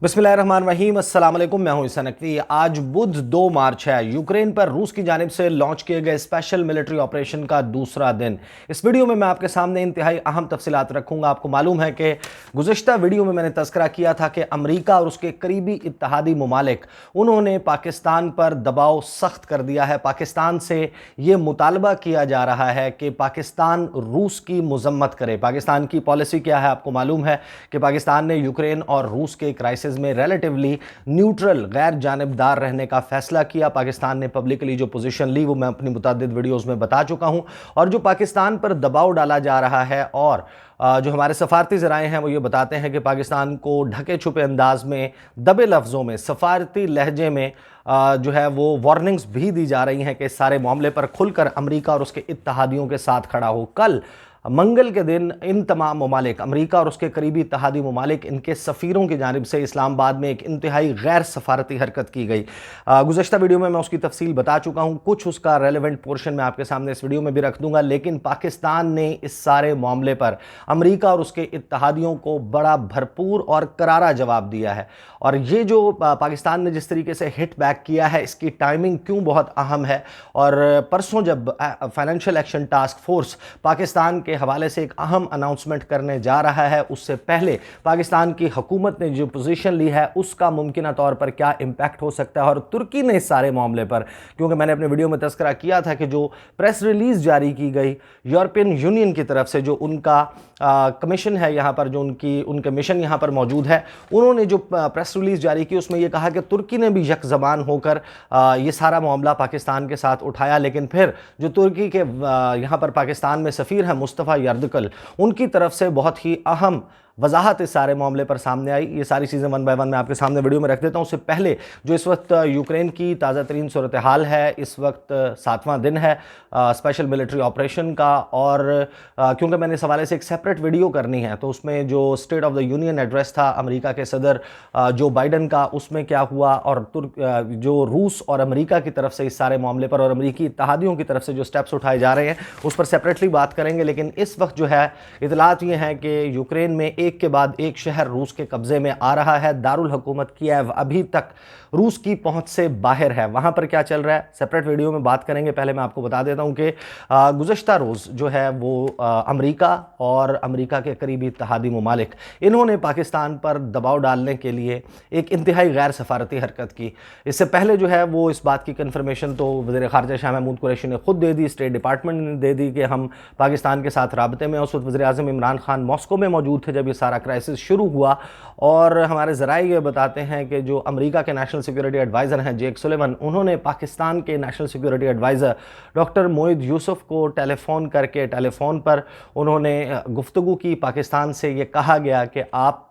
बिस्मिल्लाहिर्रहमानिर्रहीम, अस्सलाम वालेकुम। मैं हूं ईसा नकवी। आज बुध 2 मार्च है। यूक्रेन पर रूस की जानिब से लॉन्च किए गए स्पेशल मिलिट्री ऑपरेशन का दूसरा दिन। इस वीडियो में मैं आपके सामने इंतहाई अहम तफसीलात रखूंगा। आपको मालूम है कि गुज़िश्ता वीडियो में मैंने तज़किरा किया था कि अमरीका और उसके करीबी इत्तहादी ममालिक उन्होंने पाकिस्तान पर दबाव सख्त कर दिया है। पाकिस्तान से ये मुतालबा किया जा रहा है कि पाकिस्तान रूस की मजम्मत करे। पाकिस्तान की पॉलिसी क्या है, आपको मालूम है कि पाकिस्तान ने यूक्रेन और रूस के क्राइसिस में रिलेटिवली न्यूट्रल गैर जानिबदार रहने का फैसला किया। पाकिस्तान ने पब्लिकली जो पोजीशन ली वो मैं अपनी मुतअद्दिद वीडियोस में बता चुका हूं। और जो पाकिस्तान पर दबाव डाला जा रहा है और जो हमारे सफारती ज़राए हैं वो ये बताते हैं कि पाकिस्तान को ढके छुपे अंदाज में, दबे लफ्ज़ों में, सफारती लहजे में जो है वो वार्निंग्स भी दी जा रही हैं कि इस सारे मामले पर खुलकर अमरीका और उसके इत्तहादियों के साथ खड़ा हो। कल मंगल के दिन इन तमाम ममालिक, अमरीका और उसके करीबी इत्तहादी ममालिक, इनके सफ़ीरों की जानिब से इस्लामाबाद में एक इंतहाई गैर सफारती हरकत की गई। गुज़श्ता वीडियो में मैं उसकी तफसील बता चुका हूँ। कुछ उसका रेलेवेंट पोर्शन मैं आपके सामने इस वीडियो में भी रख दूंगा। लेकिन पाकिस्तान ने इस सारे मामले पर अमरीका और उसके इत्तहादियों को बड़ा भरपूर और करारा जवाब दिया है। और ये जो पाकिस्तान ने जिस तरीके से हिट बैक किया है, इसकी टाइमिंग क्यों बहुत अहम है। और परसों जब financial action task force Pakistan के हवाले से एक अहम अनाउंसमेंट करने जा रहा है, उससे पहले पाकिस्तान की हुकूमत ने जो पोजीशन ली है उसका मुमकिन तौर पर क्या इम्पैक्ट हो सकता है। और तुर्की ने इस सारे मामले पर, क्योंकि मैंने अपने वीडियो में तज़किरा किया था कि जो प्रेस रिलीज़ जारी की गई यूरोपियन यूनियन की तरफ से, जो उनका कमीशन है यहाँ पर, जो उनके मिशन यहाँ पर मौजूद है, उन्होंने जो प्रेस रिलीज़ जारी की उसमें यह कहा कि तुर्की ने भी यक ज़बान होकर ये सारा मामला पाकिस्तान के साथ उठाया। लेकिन फिर जो तुर्की के यहाँ पर पाकिस्तान में सफ़ीर हैं मुस्तफ़ा यर्दकल, उनकी तरफ से बहुत ही अहम वजाहत इस सारे मामले पर सामने आई। ये सारी चीज़ें वन बाय वन मैं आपके सामने वीडियो में रख देता हूँ। उससे पहले जो इस वक्त यूक्रेन की ताज़ा तरीन सूरत हाल है, इस वक्त 7वां दिन है स्पेशल मिलिट्री ऑपरेशन का। और क्योंकि मैंने इस हवाले से एक सेपरेट वीडियो करनी है, तो उसमें जो state of the union address था अमेरिका के सदर जो बाइडन का, उसमें क्या हुआ, और जो रूस और अमेरिका की तरफ से इस सारे मामले पर और अमेरिकी इत्तहादियों की तरफ से जो स्टेप्स उठाए जा रहे हैं उस पर सेपरेटली बात करेंगे। लेकिन इस वक्त जो है इतलात ये हैं कि यूक्रेन में एक के बाद एक शहर रूस के कब्जे में आ रहा है। दारुल हुकूमत कीव अभी तक रूस की पहुंच से बाहर है। वहां पर क्या चल रहा है सेपरेट वीडियो में बात करेंगे। पहले मैं आपको बता देता हूं कि गुज़श्ता रोज़ जो है वो अमेरिका और अमेरिका के करीबी इत्तहादी ममालिक, इन्होंने पाकिस्तान पर दबाव डालने के लिए एक इंतहाई गैर सफारती हरकत की। इससे पहले जो है वो इस बात की कन्फर्मेशन तो वज़ीर ख़ारिजा शाह महमूद कुरैशी ने खुद दे दी, स्टेट डिपार्टमेंट ने दे दी कि हम पाकिस्तान के साथ राबते में। उस वक्त वज़ीर आज़म इमरान खान मॉस्को में मौजूद थे जब ये सारा क्राइसिस शुरू हुआ। और हमारे ज़राए ये बताते हैं कि जो अमेरिका के नेशनल सिक्योरिटी एडवाइज़र हैं जेक सुलेवन, उन्होंने पाकिस्तान के national security adviser doctor Moeed Yusuf को टेलीफ़ोन करके, टेलीफ़ोन पर उन्होंने गुफ्तगू की। पाकिस्तान से ये कहा गया कि आप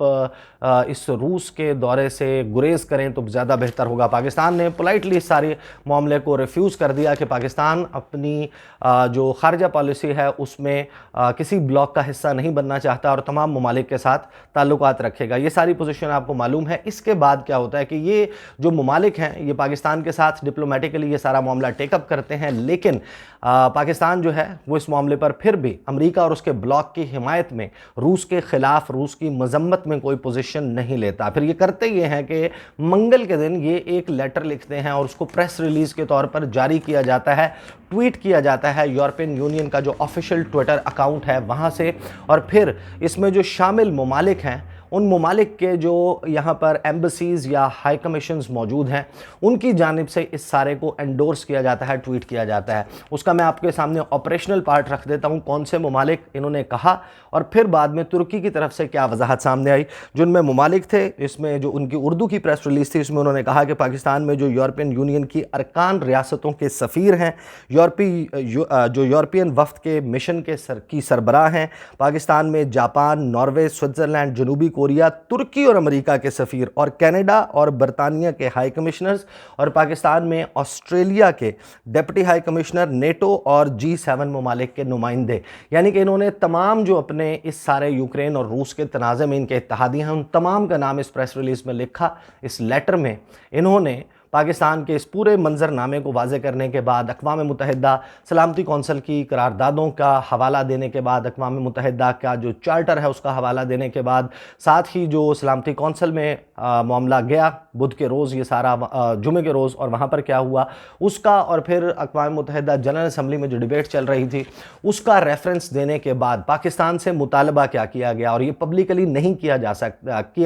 इस रूस के दौरे से गुरेज़ करें तो ज़्यादा बेहतर होगा। पाकिस्तान ने पोलाइटली इस सारे मामले को रिफ्यूज़ कर दिया कि पाकिस्तान अपनी जो खारजा पॉलिसी है उसमें किसी ब्लॉक का हिस्सा नहीं बनना चाहता और तमाम ममालिक के साथ ताल्लुकात रखेगा। ये सारी पोजीशन आपको मालूम है। इसके बाद क्या होता है कि ये जो ममालिक हैं ये पाकिस्तान के साथ डिप्लोमेटिकली ये सारा मामला टेकअप करते हैं। लेकिन पाकिस्तान जो है वो इस मामले पर फिर भी अमेरिका और उसके ब्लॉक की हिमायत में रूस के ख़िलाफ़, रूस की मजम्मत में कोई पोजीशन नहीं लेता। फिर ये करते ये हैं कि मंगल के दिन ये एक लेटर लिखते हैं और उसको प्रेस रिलीज़ के तौर पर जारी किया जाता है, ट्वीट किया जाता है यूरोपियन यूनियन का जो ऑफिशियल ट्विटर अकाउंट है वहाँ से। और फिर इसमें जो शामिल ममालिक हैं उन ममालिक के जो यहाँ पर एम्बसीज़ या हाई कमीशंस मौजूद हैं उनकी जानिब से इस सारे को एंडोर्स किया जाता है, ट्वीट किया जाता है। उसका मैं आपके सामने ऑपरेशनल पार्ट रख देता हूँ, कौन से ममालिक इन्होंने कहा और फिर बाद में तुर्की की तरफ से क्या वजाहत सामने आई। जिनमें ममालिक थे, इसमें जो उनकी उर्दू की प्रेस रिलीज़ थी, इसमें उन्होंने कहा कि पाकिस्तान में जो यूरोपियन यूनियन की अरकान रियासतों के सफ़ीर हैं, जो यूरोपियन वफ़द के मिशन की सरबराह हैं, पाकिस्तान में जापान, नॉर्वे, स्विट्ज़रलैंड, जनूबी कोरिया, तुर्की और अमेरिका के सफ़ीर और कनाडा और बरतानिया के हाई कमिश्नर्स, और पाकिस्तान में ऑस्ट्रेलिया के डिप्टी हाई कमिश्नर, नेटो और G7 ममालिक के नुमाइंदे। यानी कि इन्होंने तमाम जो अपने इस सारे यूक्रेन और रूस के तनाज़े में इनके इत्तहादी हैं उन तमाम का नाम इस प्रेस रिलीज़ में लिखा। इस लेटर में इन्होंने पाकिस्तान के इस पूरे मंजरनामे को वाज़े करने के बाद, अक़वाम मुत्तहिदा सलामती कौंसिल की करारदादों का हवाला देने के बाद, अक़वाम मुत्तहिदा का जो चार्टर है उसका हवाला देने के बाद, साथ ही जो सलामती कौंसिल में मामला गया बुध के रोज़, ये सारा जुमे के रोज़, और वहाँ पर क्या हुआ उसका, और फिर अक़वाम मुत्तहिदा जनरल असम्बली में जो डिबेट चल रही थी उसका रेफरेंस देने के बाद पाकिस्तान से मुतालबा क्या किया गया, और ये पब्लिकली नहीं किया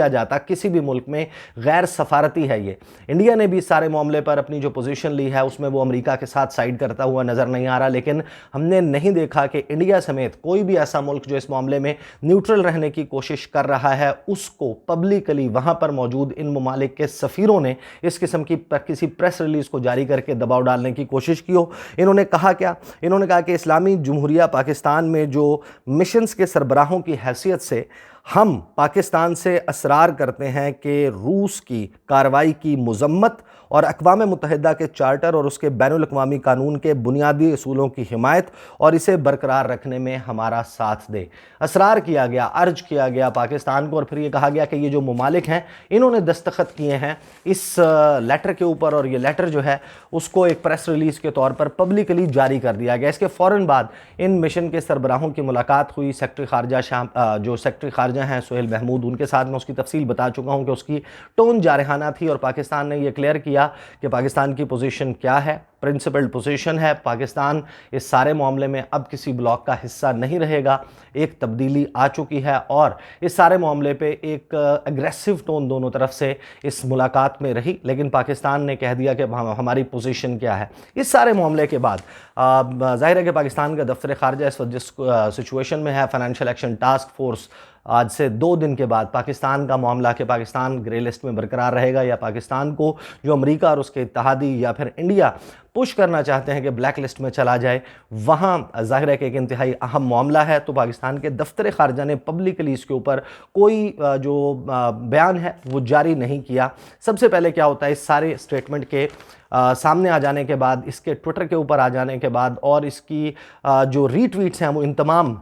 जाता किसी भी मुल्क में, गैर सफारती है ये। इंडिया ने भी इस सारे मामले पर अपनी जो पोजीशन ली है उसमें वो अमेरिका के साथ साइड करता हुआ नज़र नहीं आ रहा, लेकिन हमने नहीं देखा कि इंडिया समेत कोई भी ऐसा मुल्क जो इस मामले में न्यूट्रल रहने की कोशिश कर रहा है उसको पब्लिकली वहाँ पर मौजूद इन ममालिक के सफ़ीरों ने इस किस्म की किसी प्रेस रिलीज़ को जारी करके दबाव डालने की कोशिश की हो। इन्होंने कहा क्या? इन्होंने कहा कि इस्लामी जमहूरिया पाकिस्तान में जो मिशंस के सरबराहों की हैसियत से हम पाकिस्तान से असरार करते हैं कि रूस की कार्रवाई की मज़म्मत और अक़वाम मुत्तहिदा के चार्टर और उसके बैनुल अक़वामी कानून के बुनियादी असूलों की हिमायत और इसे बरकरार रखने में हमारा साथ दे। असरार किया गया, अर्ज किया गया पाकिस्तान को, और फिर ये कहा गया कि ये जो ममालिक हैं इन्होंने दस्तखत किए हैं इस लेटर के ऊपर, और ये लेटर जो है उसको एक प्रेस रिलीज़ के तौर पर पब्लिकली जारी कर दिया गया। इसके फ़ौरन बाद इन मिशन के सरबराहों की मुलाकात हुई। सेक्रेटरी ख़ारजा जो सेक्रेटरी ख़ारजा हैं सुहेल महमूद, उनके साथ मैं उसकी तफसील बता चुका हूँ कि उसकी टोन जारहाना थी, और पाकिस्तान ने यह क्लियर किया कि पाकिस्तान की पोजीशन क्या है, प्रिंसिपल्ड पोजीशन है। पाकिस्तान इस सारे मामले में अब किसी ब्लॉक का हिस्सा नहीं रहेगा, एक तब्दीली आ चुकी है, और इस सारे मामले पे एक एग्रेसिव टोन दोनों तरफ से इस मुलाकात में रही, लेकिन पाकिस्तान ने कह दिया कि हमारी पोजीशन क्या है। इस सारे मामले के बाद ज़ाहिर है कि पाकिस्तान का दफ्तर ख़ारजा इस वक्त जिस सिचुएशन में है, फाइनेंशियल एक्शन टास्क फोर्स आज से 2 दिन के बाद पाकिस्तान का मामला कि पाकिस्तान ग्रे लिस्ट में बरकरार रहेगा या पाकिस्तान को जो अमेरिका और उसके इत्तेहादी या फिर इंडिया पुश करना चाहते हैं कि ब्लैक लिस्ट में चला जाए, वहाँ ज़ाहिर है कि एक इंतहाई अहम मामला है। तो पाकिस्तान के दफ्तर ख़ारजा ने पब्लिकली इसके ऊपर कोई जो बयान है वो जारी नहीं किया। सबसे पहले क्या होता है, इस सारे स्टेटमेंट के सामने आ जाने के बाद, इसके ट्विटर के ऊपर आ जाने के बाद, और इसकी जो रीट्वीट्स हैं वो इन तमाम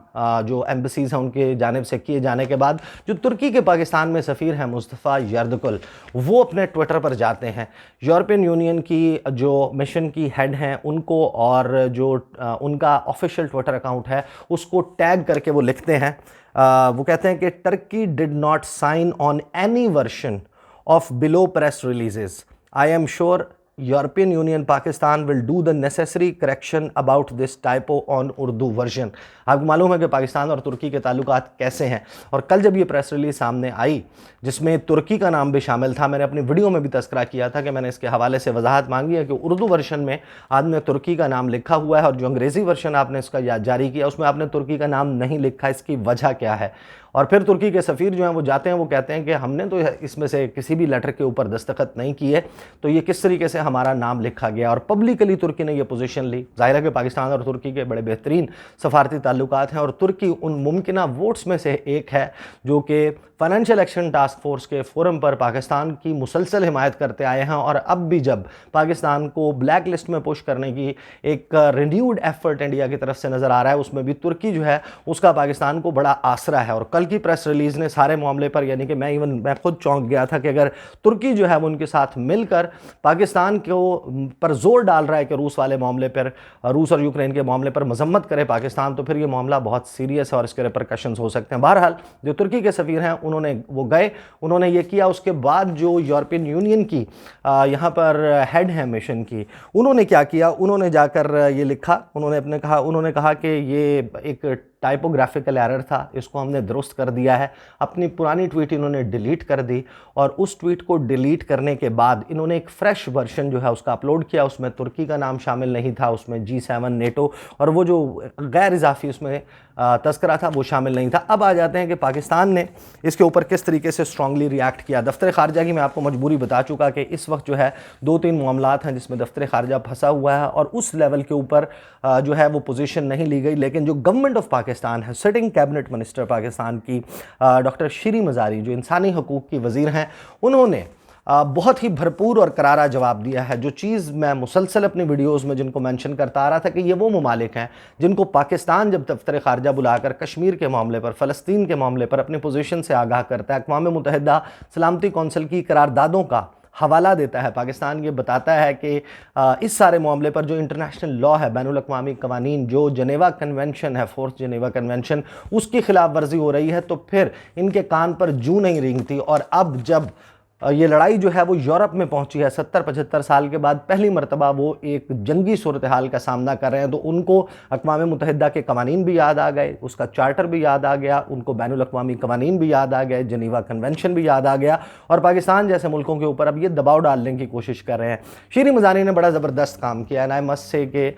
जो एम्बेसीज़ हैं उनके जानिब से किए जाने के बाद, जो तुर्की के पाकिस्तान में सफ़ीर हैं मुस्तफ़ा यर्दकुल, वो अपने ट्विटर पर जाते हैं, यूरोपियन यूनियन की जो मिशन की हेड हैं उनको, और जो उनका ऑफिशियल ट्विटर अकाउंट है उसको टैग करके वो लिखते हैं, वो कहते हैं कि Turkey did not sign on any version of below press releases. I am sure European Union Pakistan will do the necessary correction about this typo on Urdu version. आपको मालूम है कि पाकिस्तान और तुर्की के ताल्लुकात कैसे हैं, और कल जब ये प्रेस रिलीज सामने आई जिसमें तुर्की का नाम भी शामिल था, मैंने अपनी वीडियो में भी तस्करा किया था कि मैंने इसके हवाले से वजाहत मांगी है कि उर्दू वर्जन में आपने तुर्की का नाम लिखा हुआ है, और जो अंग्रेज़ी वर्जन आपने इसका जारी किया उसमें आपने तुर्की का नाम नहीं लिखा, इसकी वजह क्या है? और फिर तुर्की के सफ़ीर जो हैं वो जाते हैं, वो कहते हैं कि हमने तो इसमें से किसी भी लेटर के ऊपर दस्तखत नहीं किए, तो ये किस तरीके से हमारा नाम लिखा गया। और पब्लिकली तुर्की ने ये पोजीशन ली। ज़ाहिर है कि पाकिस्तान और तुर्की के बड़े बेहतरीन सफारती ताल्लुकात हैं, और तुर्की उन मुमकिन वोट्स में से एक है जो कि फाइनेंशियल एक्शन टास्क फोर्स के फोरम पर पाकिस्तान की मुसलसल हिमायत करते आए हैं, और अब भी जब पाकिस्तान को ब्लैक लिस्ट में पुश करने की एक रिन्यूड एफर्ट इंडिया की तरफ से नज़र आ रहा है, उसमें भी तुर्की जो है उसका पाकिस्तान को बड़ा आसरा है। और कल की प्रेस रिलीज़ ने सारे मामले पर, यानी कि मैं खुद चौंक गया था कि अगर तुर्की जो है वो उनके साथ मिलकर पाकिस्तान को पर जोर डाल रहा है कि रूस वाले मामले पर, रूस और यूक्रेन के मामले पर मजम्मत करे पाकिस्तान, तो फिर ये मामला बहुत सीरियस है और इसके रिपरकशंस हो सकते हैं। बहरहाल जो तुर्की के सफ़ीर हैं उन्होंने ये किया। उसके बाद जो यूरोपियन यूनियन की यहाँ पर हेड है मिशन की, उन्होंने क्या किया, उन्होंने जाकर ये लिखा, उन्होंने कहा कि ये एक टाइपोग्राफिकल एरर था, इसको हमने दुरुस्त कर दिया है। अपनी पुरानी ट्वीट इन्होंने डिलीट कर दी, और उस ट्वीट को डिलीट करने के बाद इन्होंने एक फ्रेश वर्जन जो है उसका अपलोड किया। उसमें तुर्की का नाम शामिल नहीं था, उसमें G7 नेटो और वो जो गैर इजाफी उसमें तस्करा था वो शामिल नहीं था। अब आ जाते हैं कि पाकिस्तान ने इसके ऊपर किस तरीके से स्ट्रांगली रिएक्ट किया। दफ्तर ख़ारजा की मैं आपको मजबूरी बता चुका कि इस वक्त जो है 2-3 मामलात हैं जिसमें दफ्तर ख़ारजा फंसा हुआ है, और उस लेवल के ऊपर जो है वो पोजीशन नहीं ली गई। लेकिन जो गवर्नमेंट ऑफ पाकिस्तान है, सिटिंग कैबिनेट मिनिस्टर पाकिस्तान की डॉक्टर शीरी मज़ारी जो इंसानी हकूक़ की वज़ीर हैं, उन्होंने बहुत ही भरपूर और करारा जवाब दिया है। जो चीज़ मैं मुसलसल अपनी वीडियोज़ में जिनको मेंशन करता आ रहा था कि ये वो ममालिक हैं जिनको पाकिस्तान जब दफ्तर ख़ारजा बुलाकर कश्मीर के मामले पर, फ़लस्तीन के मामले पर अपनी पोजीशन से आगाह करता है, अक़वाम मुत्तहिदा सलामती कौंसिल की करारदादों का हवाला देता है। पाकिस्तान ये बताता है कि इस सारे मामले पर जो इंटरनेशनल लॉ है, बैनुल अक़वामी कवानीन, जो जनेवा कन्वेंशन है, फोर्थ जनेवा कन्वेंशन, उसकी खिलाफ वर्जी हो रही है, तो फिर इनके कान पर जूं नहीं रेंगती। और अब जब ये लड़ाई जो है वो यूरोप में पहुंची है, 70-75 साल के बाद पहली मरतबा वो एक जंगी सूरत हाल का सामना कर रहे हैं, तो उनको अक़वाम मुत्तहिदा के कवानीन भी याद आ गए, उसका चार्टर भी याद आ गया, उनको बैनुल अक़वामी कवानीन भी याद आ गए, जनीवा कन्वेंशन भी याद आ गया, और पाकिस्तान जैसे मुल्कों के ऊपर अब ये दबाव डालने की कोशिश कर रहे हैं। शीरी मज़ानी ने बड़ा ज़बरदस्त काम किया है, आई मस्ट से कि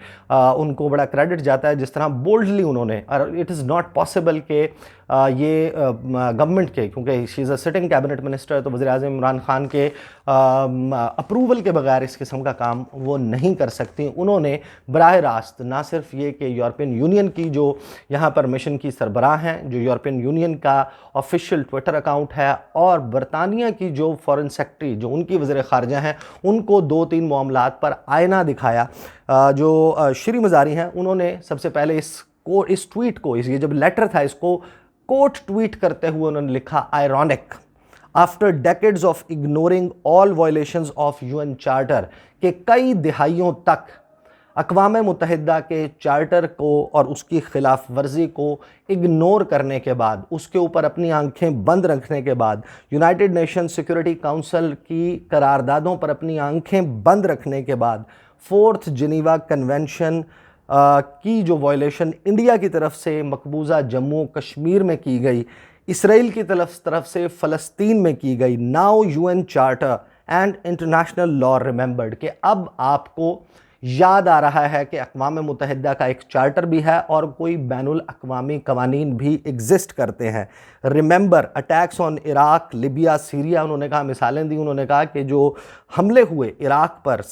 उनको बड़ा क्रेडिट जाता है जिस तरह बोल्डली उन्होंने, और इट इज़ नॉट पॉसिबल कि ये गवर्नमेंट के, क्योंकि she is a sitting cabinet minister, तो वज़ीर आज़म इमरान खान के अप्रूवल के बगैर इस किस्म का काम वो नहीं कर सकती। उन्होंने बराह रास्त ना सिर्फ ये कि यूरोपियन यूनियन की जो यहाँ पर मिशन की सरबराह हैं, जो यूरोपियन यूनियन का ऑफिशियल ट्विटर अकाउंट है, और बरतानिया की जो फॉरेन सेक्रेटरी, जो उनकी वज़ीर ख़ारजा हैं, उनको 2-3 मामलात पर आईना दिखाया। जो शीरी मज़ारी हैं, उन्होंने सबसे पहले इस ट्वीट को, ये जब लेटर था, इसको कोट ट्वीट करते हुए उन्होंने लिखा, ironic after decades of ignoring all violations of UN charter, के कई दिहाइयों तक अक़वाम मुत्तहिदा के चार्टर को और उसकी खिलाफ वर्जी को इग्नोर करने के बाद, उसके ऊपर अपनी आंखें बंद रखने के बाद, यूनाइटेड नेशन सिक्योरिटी काउंसिल की करारदादों पर अपनी आंखें बंद रखने के बाद, फोर्थ जिनीवा कन्वेंशन की जो वायलेशन इंडिया की तरफ से मकबूजा जम्मू कश्मीर में की गई, इसराइल की तरफ से फ़लस्तीन में की गई, now UN charter and international law remembered, कि अब आपको याद आ रहा है कि अक़वाम मुत्तहिदा का एक चार्टर भी है और कोई बैनुल अक़वामी कवानीन भी एग्जिस्ट करते हैं। Remember attacks on Iraq, Libya, Syria, उन्होंने कहा, मिसालें दी। उन्होंने कहा कि जो हमले हुए इराक पर,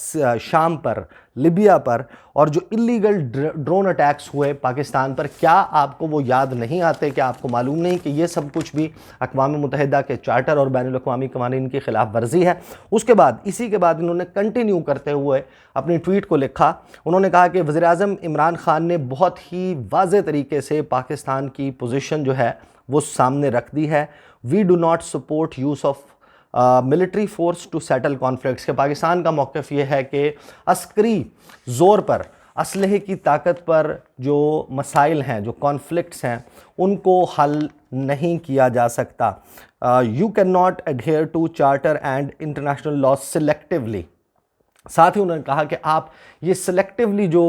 शाम पर, लिबिया पर, और जो इलीगल ड्रोन अटैक्स हुए पाकिस्तान पर, क्या आपको वो याद नहीं आते? क्या आपको मालूम नहीं कि ये सब कुछ भी अक़वाम मुत्तहिदा के चार्टर और बैनुल अक़वामी कवानीन की खिलाफ वर्जी है? उसके बाद, इसी के बाद इन्होंने कंटिन्यू करते हुए अपनी ट्वीट को लिखा। उन्होंने कहा कि वज़ीर आज़म इमरान खान ने बहुत ही वाज़े तरीके से पाकिस्तान की पोजीशन जो है वो सामने रख दी है। We do not support use of military force to settle conflicts, के पाकिस्तान का मौक़िफ़ ये है कि अस्करी ज़ोर पर, असलहे की ताकत पर जो मसाइल हैं, जो कॉन्फ्लिक्ट्स हैं, उनको हल नहीं किया जा सकता। You can not adhere to charter and international law selectively. साथ ही उन्होंने कहा कि आप ये सिलेक्टिवली जो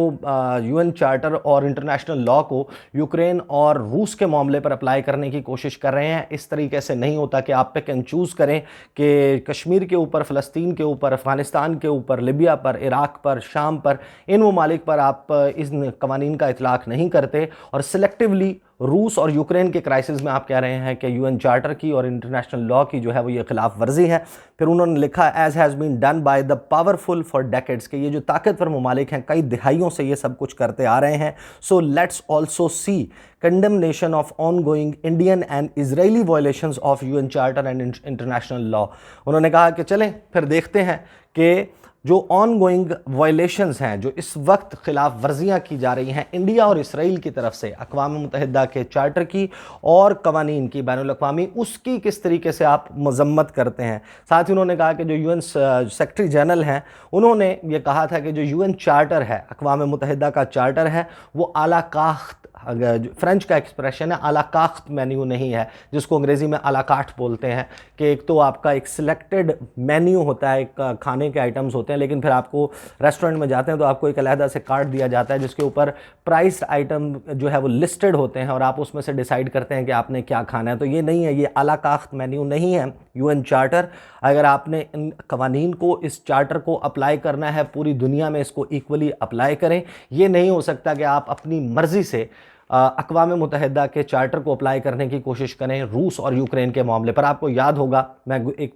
यूएन चार्टर और इंटरनेशनल लॉ को यूक्रेन और रूस के मामले पर अप्लाई करने की कोशिश कर रहे हैं। इस तरीके से नहीं होता कि आप पिक एंड चूज़ करें कि कश्मीर के ऊपर, फ़लस्तीन के ऊपर, अफ़गानिस्तान के ऊपर, लिबिया पर, इराक पर, शाम पर, इन ममालिक पर आप इन कवानीन का इतलाक़ नहीं करते, और सिलेक्टिवली रूस और यूक्रेन के क्राइसिस में आप कह रहे हैं कि यूएन चार्टर की और इंटरनेशनल लॉ की जो है वो ये खिलाफ वर्जी है। फिर उन्होंने लिखा, as has been done by the powerful for decades, के ये जो ताकतवर ममालिक हैं कई दिहाइयों से ये सब कुछ करते आ रहे हैं। So let's also see condemnation of on going Indian and Israeli violations of UN charter and international law. उन्होंने कहा कि चलें फिर देखते हैं कि जो ऑन गोइंग वायलेशंस हैं, जो इस वक्त खिलाफ वर्जियाँ की जा रही हैं इंडिया और इसराइल की तरफ से अक़वाम मुत्तहिदा के चार्टर की और कवानीन की, बैनुल अक़वामी, उसकी किस तरीके से आप मज़म्मत करते हैं। साथ ही उन्होंने कहा कि जो यूएन सेक्रेटरी जनरल हैं, उन्होंने ये कहा था कि जो यूएन चार्टर है, अक़वाम मुत्तहिदा का चार्टर है, वो आला काख्त, फ्रेंच का एक्सप्रेशन है, आला काख्त मेन्यू नहीं है, जिसको अंग्रेज़ी में आला कार्ट बोलते हैं, कि एक तो आपका एक सिलेक्टेड मेन्यू होता है, एक खाने के आइटम्स होते हैं, लेकिन फिर आपको रेस्टोरेंट में जाते हैं तो आपको एक अलहदा से कार्ड दिया जाता है जिसके ऊपर प्राइस आइटम जो है वो लिस्टेड होते हैं, और आप उसमें से डिसाइड करते हैं कि आपने क्या खाना है। तो ये नहीं है, ये आला काख्त मेन्यू नहीं है यूएन चार्टर। अगर आपने इन कवानीन को, इस चार्टर को अप्लाई करना है पूरी दुनिया में, इसको इक्वली अप्लाई करें। ये नहीं हो सकता कि आप अपनी मर्ज़ी से अक़वाम मुत्तहिदा के चार्टर को अप्लाई करने की कोशिश करें रूस और यूक्रेन के मामले पर। आपको याद होगा, मैं एक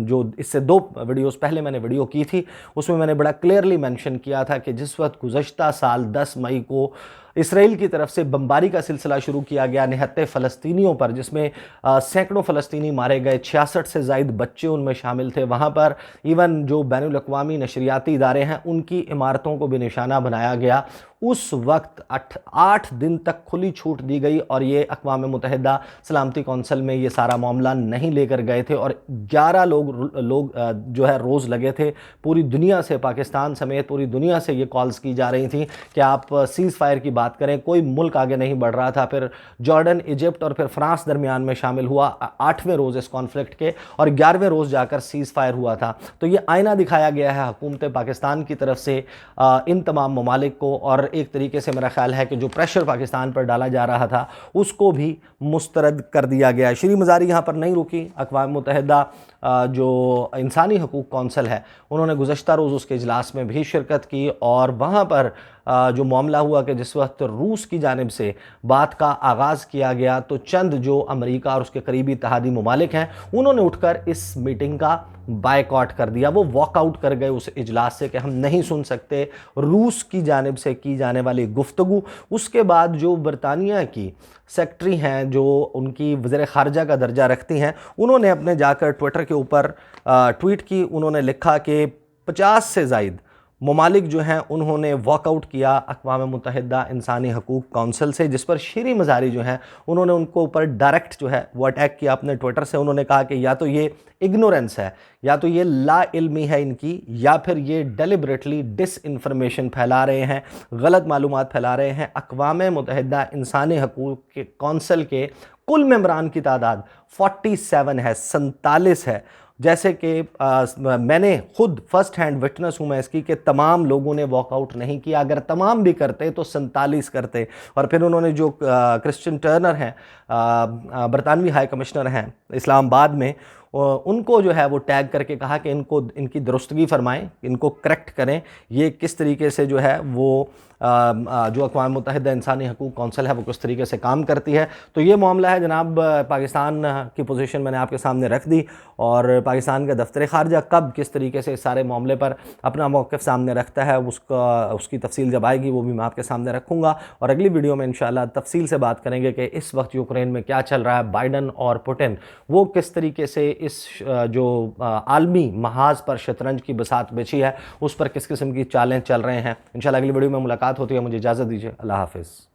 जो इससे 2 वीडियोस पहले मैंने वीडियो की थी, उसमें मैंने बड़ा क्लियरली मेंशन किया था कि जिस वक्त गुज़श्ता साल 10 मई को इसराइल की तरफ से बमबारी का सिलसिला शुरू किया गया निहत्ते फ़लस्तीनियों पर, जिसमें सैकड़ों फ़लस्तीनी मारे गए, 66 से ज़ायद बच्चे उनमें शामिल थे। वहाँ पर इवन जो बैनुल अक़वामी नशरियाती इदारे हैं उनकी इमारतों को भी निशाना बनाया गया। उस वक्त 8 दिन तक खुली छूट दी गई और ये अक़वाम मुत्तहिदा सलामती कौंसिल में ये सारा मामला नहीं लेकर गए थे और 11 लोग जो है रोज़ लगे थे। पूरी दुनिया से, पाकिस्तान समेत पूरी दुनिया से ये कॉल्स की जा रही थी कि आप सीज़ फायर की बात करें। कोई मुल्क आगे नहीं बढ़ रहा था। फिर जॉर्डन, इजिप्ट और फिर फ्रांस दरमियान में शामिल हुआ 8वें रोज़ इस कॉन्फ्लिक्ट के, और 11वें रोज़ जाकर सीज़ फायर हुआ था। तो ये आईना दिखाया गया है हुकूमत पाकिस्तान की तरफ से इन तमाम ममालिक को, और एक तरीके से मेरा ख्याल है कि जो प्रेशर पाकिस्तान पर डाला जा रहा था उसको भी मुस्तरद कर दिया गया। श्री मज़ारी यहाँ पर नहीं रुकी। अक़वाम मुत्तहिदा जो इंसानी हकूक़ कौंसिल है उन्होंने गुज़श्ता रोज़ उसके इजलास में भी शिरकत की, और वहाँ पर जो मामला हुआ कि जिस वक्त रूस की जानिब से बात का आगाज़ किया गया तो चंद जो अमेरिका और उसके करीबी इत्तेहादी ममालिक हैं उन्होंने उठकर इस मीटिंग का बायकॉट कर दिया। वो वॉकआउट कर गए उस इजलास से कि हम नहीं सुन सकते रूस की जानिब से की जाने वाली गुफ्तगू। उसके बाद जो बरतानिया की सेक्रेटरी हैं, जो उनकी वज़ीर ख़ारजा का दर्जा रखती हैं, उन्होंने अपने जाकर ट्विटर के ऊपर ट्वीट की। उन्होंने लिखा कि 50 से ज़ायद ममालिक जो हैं उन्होंने वॉकआउट किया अक़वाम मुत्तहिदा इंसानी हकूक़ कौंसिल से, जिस पर श्री मज़ारी जो हैं उन्होंने उनको ऊपर डायरेक्ट जो है वो अटैक किया अपने ट्विटर से। उन्होंने कहा कि या तो ये इग्नोरेंस है, या तो ये ला इल्मी है इनकी, या फिर ये डेलिबरेटली डिस इन्फॉर्मेशन फैला रहे हैं, गलत मालूमात फैला रहे हैं। अक़वाम मुत्तहिदा इंसानी हकूक़ के कौंसिल के कुल मेंबरान की तादाद 47 है, 47 है। जैसे कि मैंने खुद फर्स्ट हैंड विटनेस हूँ मैं इसकी, कि तमाम लोगों ने वॉकआउट नहीं किया। अगर तमाम भी करते तो 47 करते। और फिर उन्होंने जो क्रिश्चियन टर्नर हैं, बरतानवी हाई कमिश्नर हैं इस्लामाबाद में, उनको जो है वो टैग करके कहा कि इनकी दुरुस्तगी फरमाएं, इनको करेक्ट करें, ये किस तरीके से जो है वो जो अक़वाम मुत्तहिदा इंसानी हकूक़ कौंसिल है वो किस तरीके से काम करती है। तो ये मामला है जनाब। पाकिस्तान की पोजीशन मैंने आपके सामने रख दी, और पाकिस्तान का दफ्तर ख़ारजा कब किस तरीके से इस सारे मामले पर अपना मौक़िफ़ सामने रखता है उसकी तफसील जब आएगी वो भी मैं आपके सामने रखूँगा। और अगली वीडियो में इंशाअल्लाह तफसील से बात करेंगे कि इस वक्त यूक्रेन में क्या चल रहा है। बाइडन और पुतिन वो किस तरीके से इस जो आलमी महाज पर शतरंज की बसात बिछी है उस पर किस किस्म की चालें चल रहे हैं। इंशाअल्लाह अगली वीडियो में मुलाकात होती है। मुझे इजाज़त दीजिए। अल्लाह हाफ़िज़।